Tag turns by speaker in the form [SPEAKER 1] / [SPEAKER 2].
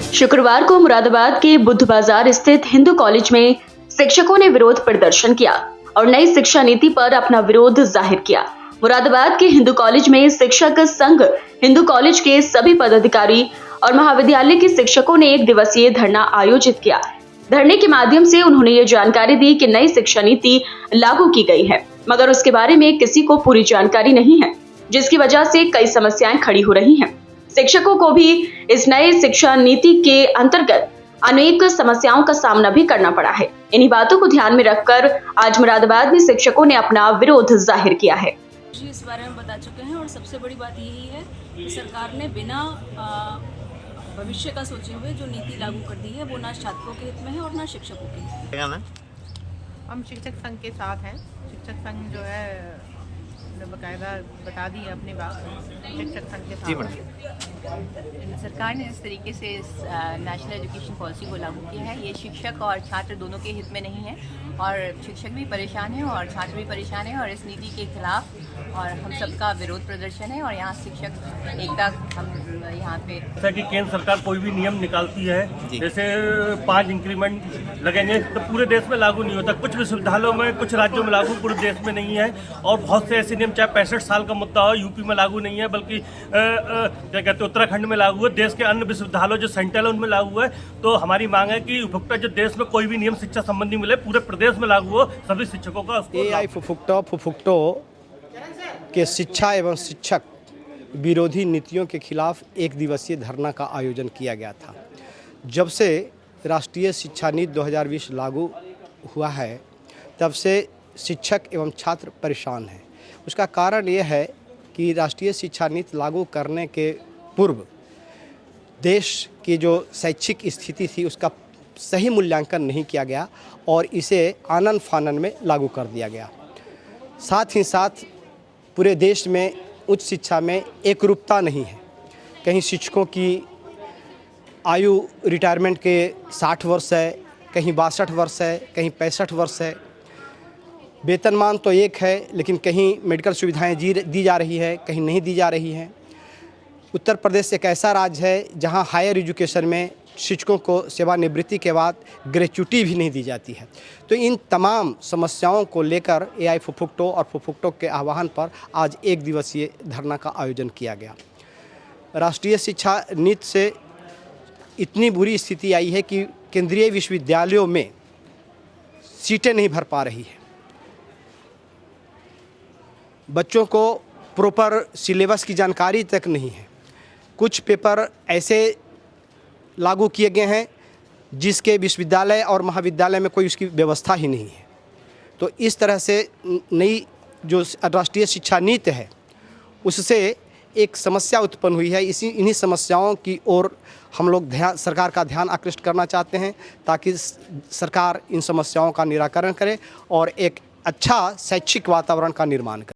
[SPEAKER 1] शुक्रवार को मुरादाबाद के बुद्ध बाजार स्थित हिंदू कॉलेज में शिक्षकों ने विरोध प्रदर्शन किया और नई शिक्षा नीति पर अपना विरोध जाहिर किया। मुरादाबाद के हिंदू कॉलेज में शिक्षक संघ हिंदू कॉलेज के सभी पदाधिकारी और महाविद्यालय के शिक्षकों ने एक दिवसीय धरना आयोजित किया। धरने के माध्यम से उन्होंने ये जानकारी दी कि नई शिक्षा नीति लागू की गई है, मगर उसके बारे में किसी को पूरी जानकारी नहीं है, जिसकी वजह से कई समस्याएं खड़ी हो रही हैं। शिक्षकों को भी इस नए शिक्षा नीति के अंतर्गत अनेक समस्याओं का सामना भी करना पड़ा है। इन्हीं बातों को ध्यान में रखकर आज मुरादाबाद में शिक्षकों ने अपना विरोध जाहिर किया है।
[SPEAKER 2] इस बारे में बता चुके हैं और सबसे बड़ी बात यही है कि सरकार ने बिना भविष्य का सोचे हुए जो नीति लागू कर दी है वो ना छात्रों के हित में है और ना शिक्षकों के हित में।
[SPEAKER 3] हम शिक्षक संघ के साथ हैं। शिक्षक संघ जो है बकायदा बता दी है अपनी बात। शिक्षक संघ के साथ
[SPEAKER 4] सरकार ने इस तरीके से इस नेशनल एजुकेशन पॉलिसी को लागू किया है, ये शिक्षक और छात्र दोनों के हित में नहीं है और शिक्षक भी परेशान है और छात्र भी परेशान है और इस नीति के खिलाफ और हम सबका विरोध प्रदर्शन है और यहाँ शिक्षक एकता हम यहाँ पे
[SPEAKER 5] जैसा कि केंद्र सरकार कोई भी नियम निकालती है, जैसे 5 इंक्रीमेंट लगेंगे तो पूरे देश में लागू नहीं होता। कुछ विश्वविद्यालयों में, कुछ राज्यों में लागू, पूरे देश में नहीं है। और बहुत से ऐसे नियम, चाहे 65 साल का मुद्दा हो, यूपी में लागू नहीं है, बल्कि क्या कहते हैं उत्तराखंड में लागू है। देश के अन्य विश्वविद्यालय जो सेंट्रल है उनमें लागू है। तो हमारी मांग है कि उपभोक्ता जो देश में कोई भी नियम शिक्षा संबंधी मिले पूरे प्रदेश में लागू हो, सभी शिक्षकों का।
[SPEAKER 6] एआई फुफुक्टो के शिक्षा एवं शिक्षक विरोधी नीतियों के खिलाफ एक दिवसीय धरना का आयोजन किया गया था। जब से राष्ट्रीय शिक्षा नीति 2020 लागू हुआ है तब से शिक्षक एवं छात्र परेशान हैं। उसका कारण यह है कि राष्ट्रीय शिक्षा नीति लागू करने के पूर्व देश की जो शैक्षिक स्थिति थी उसका सही मूल्यांकन नहीं किया गया और इसे आनन फानन में लागू कर दिया गया। साथ ही साथ पूरे देश में उच्च शिक्षा में एकरूपता नहीं है। कहीं शिक्षकों की आयु रिटायरमेंट के 60 वर्ष है, कहीं 62 वर्ष है, कहीं 65 वर्ष है। वेतनमान तो एक है, लेकिन कहीं मेडिकल सुविधाएं दी जा रही है, कहीं नहीं दी जा रही हैं। उत्तर प्रदेश एक ऐसा राज्य है जहां हायर एजुकेशन में शिक्षकों को सेवानिवृत्ति के बाद ग्रेच्युटी भी नहीं दी जाती है। तो इन तमाम समस्याओं को लेकर एआई फुफुक्टो और फुफुक्टो के आह्वान पर आज एक दिवसीय धरना का आयोजन किया गया। राष्ट्रीय शिक्षा नीति से इतनी बुरी स्थिति आई है कि केंद्रीय विश्वविद्यालयों में सीटें नहीं भर पा रही है। बच्चों को प्रॉपर सिलेबस की जानकारी तक नहीं है। कुछ पेपर ऐसे लागू किए गए हैं जिसके विश्वविद्यालय और महाविद्यालय में कोई उसकी व्यवस्था ही नहीं है। तो इस तरह से नई जो राष्ट्रीय शिक्षा नीति है उससे एक समस्या उत्पन्न हुई है। इन्हीं समस्याओं की ओर हम लोग सरकार का ध्यान आकृष्ट करना चाहते हैं ताकि सरकार इन समस्याओं का निराकरण करे और एक अच्छा शैक्षिक वातावरण का निर्माण करे।